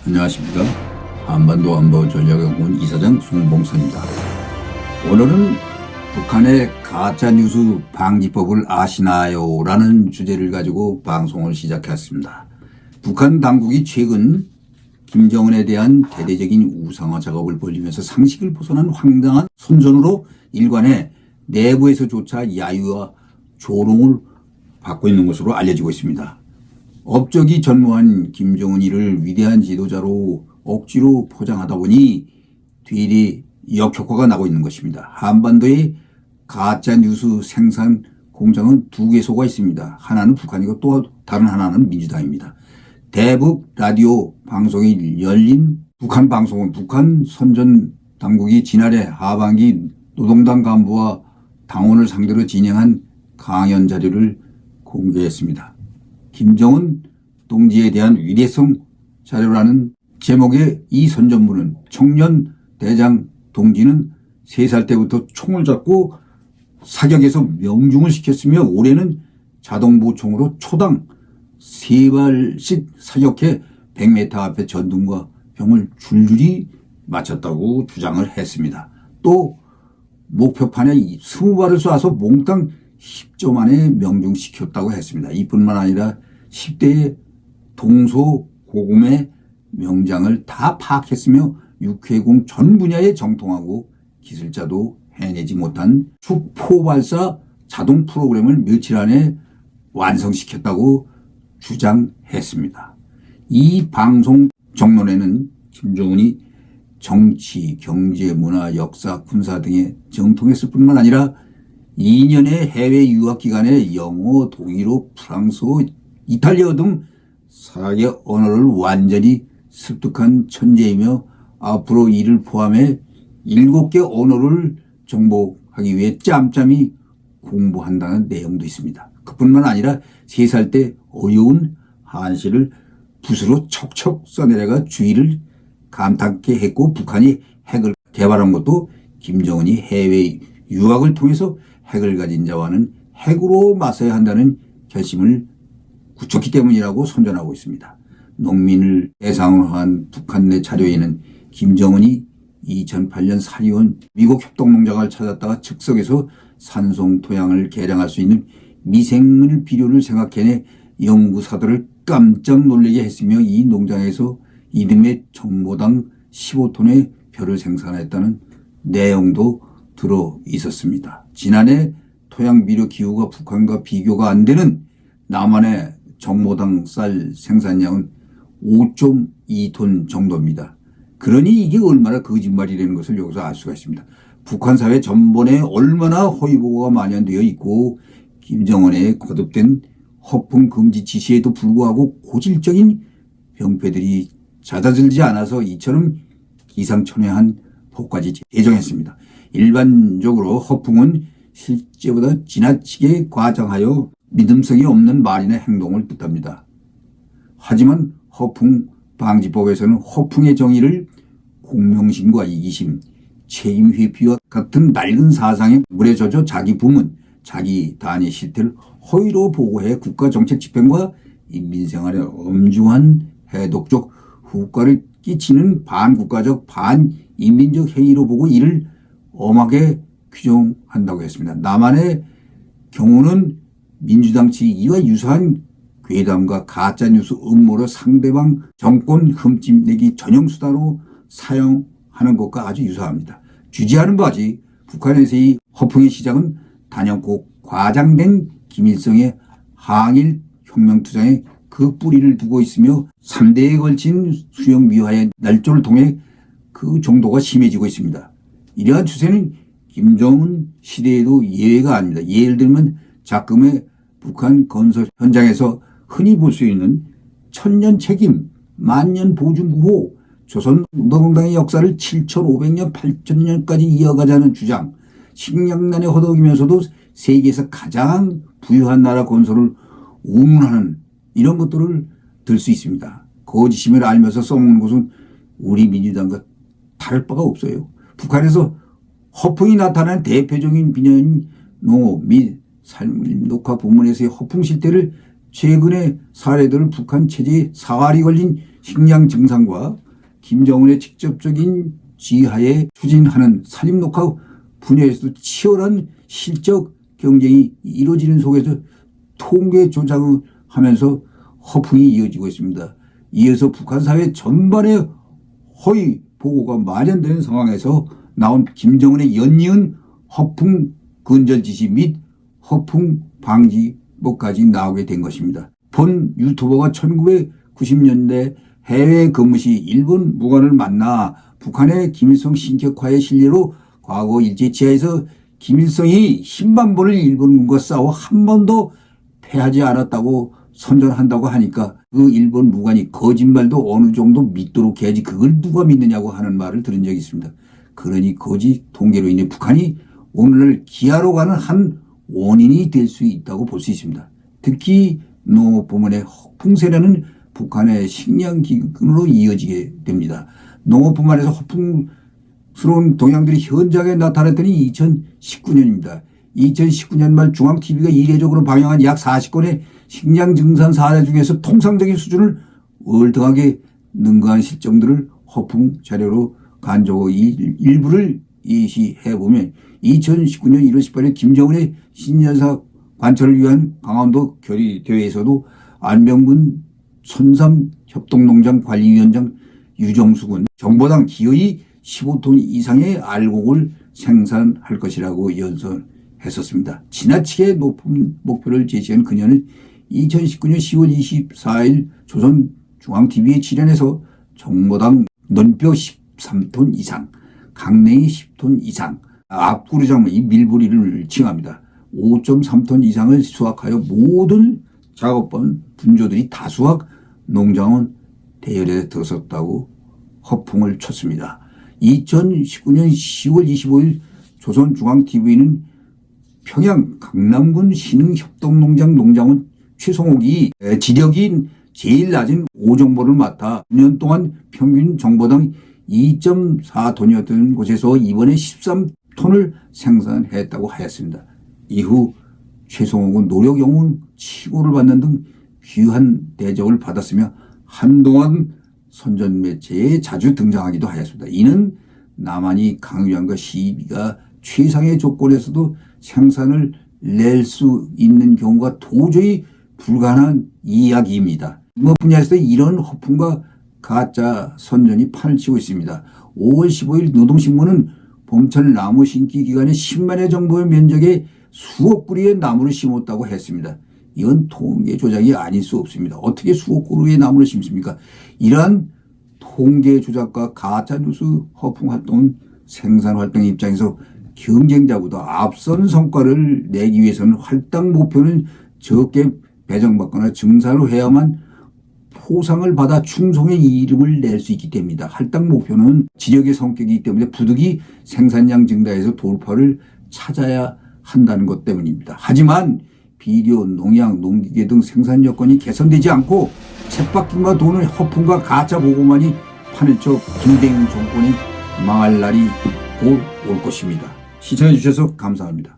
안녕하십니까. 한반도 안보전략연구원 이사장 송봉선입니다. 오늘은 북한의 가짜뉴스 방지법을 아시나요? 라는 주제를 가지고 방송을 시작했습니다. 북한 당국이 최근 김정은에 대한 대대적인 우상화 작업을 벌이면서 상식을 벗어난 황당한 선전으로 일관의 내부에서조차 야유와 조롱을 받고 있는 것으로 알려지고 있습니다. 업적이 전무한 김정은이를 위대한 지도자로 억지로 포장하다 보니 뒤리 역효과가 나고 있는 것입니다. 한반도에 가짜뉴스 생산 공장은 두 개소가 있습니다. 하나는 북한이고 또 다른 하나는 민주당입니다. 대북 라디오 방송이 열린 북한 방송은 북한 선전 당국이 지난해 하반기 노동당 간부와 당원을 상대로 진행한 강연 자료를 공개했습니다. 김정은 동지에 대한 위대성 자료라는 제목의 이 선전문은 청년 대장 동지는 3살 때부터 총을 잡고 사격에서 명중을 시켰으며 올해는 자동보총으로 초당 3발씩 사격해 100m 앞에 전등과 병을 줄줄이 맞췄다고 주장을 했습니다. 또 목표판에 20발을 쏴서 몽땅 10조 만에 명중시켰다고 했습니다. 이뿐만 아니라 10대의 동서고금의 명장을 다 파악했으며 육해공 전 분야에 정통하고 기술자도 해내지 못한 축포발사 자동 프로그램을 며칠 안에 완성시켰다고 주장했습니다. 이 방송 정론에는 김정은이 정치, 경제, 문화, 역사, 군사 등에 정통했을 뿐만 아니라 2년의 해외 유학 기간에 영어, 독일어, 프랑스어, 이탈리아 등 4개 언어를 완전히 습득한 천재이며 앞으로 이를 포함해 7개 언어를 정복하기 위해 짬짬이 공부한다는 내용도 있습니다. 그뿐만 아니라 3살 때 어려운 한시를 붓으로 척척 써내려가 주의를 감탄케 했고 북한이 핵을 개발한 것도 김정은이 해외 유학을 통해서 핵을 가진 자와는 핵으로 맞서야 한다는 결심을 굳혔기 때문이라고 선전하고 있습니다. 농민을 대상으로 한 북한 내 자료에는 김정은이 2008년 사리온 미국 협동농장을 찾았다가 즉석에서 산송 토양을 개량할 수 있는 미생물 비료를 생각해내 연구사들을 깜짝 놀라게 했으며 이 농장에서 이듬해 정보당 15톤의 벼를 생산했다는 내용도 들어 있었습니다. 지난해 토양 비료 기후가 북한과 비교가 안 되는 남한의 정모당 쌀 생산량은 5.2톤 정도입니다. 그러니 이게 얼마나 거짓말이라는 것을 여기서 알 수가 있습니다. 북한 사회 전반에 얼마나 허위보고가 만연되어 있고 김정은의 거듭된 허풍 금지 지시에도 불구하고 고질적인 병폐들이 잦아들지 않아서 이처럼 기상천외한 법까지 제정했습니다. 일반적으로 허풍은 실제보다 지나치게 과장하여 믿음성이 없는 말이나 행동을 뜻합니다. 하지만 허풍 방지법에서는 허풍의 정의를 공명심과 이기심, 책임 회피와 같은 낡은 사상에 물에 젖어 자기 부문, 자기 단위 실태를 허위로 보고해 국가정책 집행과 인민생활에 엄중한 해독적 후과를 끼치는 반국가적 반인민적 행위로 보고 이를 엄하게 규정한다고 했습니다. 남한의 경우는 민주당 측이와 유사한 괴담과 가짜뉴스 음모로 상대방 정권 흠집내기 전형 수단으로 사용하는 것과 아주 유사합니다. 주지하는 바지 북한에서의 허풍의 시작은 단연코 과장된 김일성의 항일 혁명투쟁에 그 뿌리를 두고 있으며 3대에 걸친 수령 미화의 날조를 통해 그 정도가 심해지고 있습니다. 이러한 추세는 김정은 시대에도 예외가 아닙니다. 예를 들면 작금의 북한 건설 현장에서 흔히 볼 수 있는 천년 책임, 만년 보증구호, 조선노동당의 역사를 7,500년, 8,000년까지 이어가자는 주장, 식량난에 허덕이면서도 세계에서 가장 부유한 나라 건설을 운운하는 이런 것들을 들 수 있습니다. 거짓임을 알면서 써먹는 것은 우리 민주당과 다를 바가 없어요. 북한에서 허풍이 나타나는 대표적인 비녀인 농업 및 삶을 녹화 부문에서의 허풍 실태를 최근의 사례들을 북한 체제에 사활이 걸린 식량 증산과 김정은의 직접적인 지하에 추진하는 산림녹화 분야에서도 치열한 실적 경쟁이 이루어지는 속에서 통계 조작을 하면서 허풍이 이어지고 있습니다. 이어서 북한 사회 전반의 허위 보고가 만연되는 상황에서 나온 김정은의 연이은 허풍 근절 지시 및 허풍 방지법까지 나오게 된 것입니다. 본 유튜버가 1990년대 해외 근무 시 일본 무관을 만나 북한의 김일성 신격화의 실례로 과거 일제치하에서 김일성이 힘반보를 일본군과 싸워 한 번도 패하지 않았다고 선전한다고 하니까 그 일본 무관이 거짓말도 어느 정도 믿도록 해야지 그걸 누가 믿느냐고 하는 말을 들은 적이 있습니다. 그러니 거짓 통계로 인해 북한이 오늘날 기아로 가는 한 원인이 될 수 있다고 볼 수 있습니다. 특히 농업 부문의 허풍세라는 북한의 식량 기근으로 이어지게 됩니다. 농업 부문에서 허풍스러운 동향들이 현장에 나타났더니 2019년입니다. 2019년 말 중앙TV가 이례적으로 방영한 약 40건의 식량 증산 사례 중에서 통상적인 수준을 월등하게 능가한 실정들을 허풍 자료로 간주하고 일부를 예시해보면 2019년 1월 18일 김정은의 신년사 관철을 위한 강원도 결의대회에서도 안병근 천삼협동농장 관리위원장 유정수군 정보당 기어이 15톤 이상의 알곡을 생산할 것이라고 연설했었습니다. 지나치게 높은 목표를 제시한 그녀는 2019년 10월 24일 조선중앙TV에 출연해서 정보당 논뼈 13톤 이상, 강냉이 10톤 이상, 앞구르장 이 밀보리를 칭합니다. 5.3톤 이상을 수확하여 모든 작업반 분조들이 다 수확 농장은 대열에 들어섰다고 허풍을 쳤습니다. 2019년 10월 25일 조선중앙TV는 평양 강남군 신흥협동농장 농장원 최성옥이 지력이 제일 낮은 5정보를 맡아 5년 동안 평균 정보당 2.4톤이었던 곳에서 이번에 13톤을 생산했다고 하였습니다. 이후 최성옥은 노력 영웅 칭호를 받는 등 귀한 대접을 받았으며 한동안 선전 매체에 자주 등장하기도 하였습니다. 이는 남한이 강유한과 시비가 최상의 조건에서도 생산을 낼 수 있는 경우가 도저히 불가능한 이야기입니다. 농업 분야에서 이런 허풍과 가짜 선전이 판을 치고 있습니다. 5월 15일 노동신문은 봄철 나무 심기 기간에 10만의 정보의 면적에 수억 그루의 나무를 심었다고 했습니다. 이건 통계 조작이 아닐 수 없습니다. 어떻게 수억 그루의 나무를 심습니까? 이러한 통계 조작과 가짜뉴스 허풍 활동은 생산 활동 입장에서 경쟁자보다 앞선 성과를 내기 위해서는 할당 목표는 적게 배정받거나 증사로 해야만 포상을 받아 충성의 이름을 낼 수 있기 때문입니다. 할당 목표는 지역의 성격이기 때문에 부득이 생산량 증가해서 돌파를 찾아야 한다는 것 때문입니다. 하지만 비료, 농약, 농기계 등 생산 여건이 개선되지 않고 쳇바퀴만 도는 허풍과 가짜 보고만이 판을 쳐 김대중 정권이 망할 날이 곧 올 것입니다. 시청해 주셔서 감사합니다.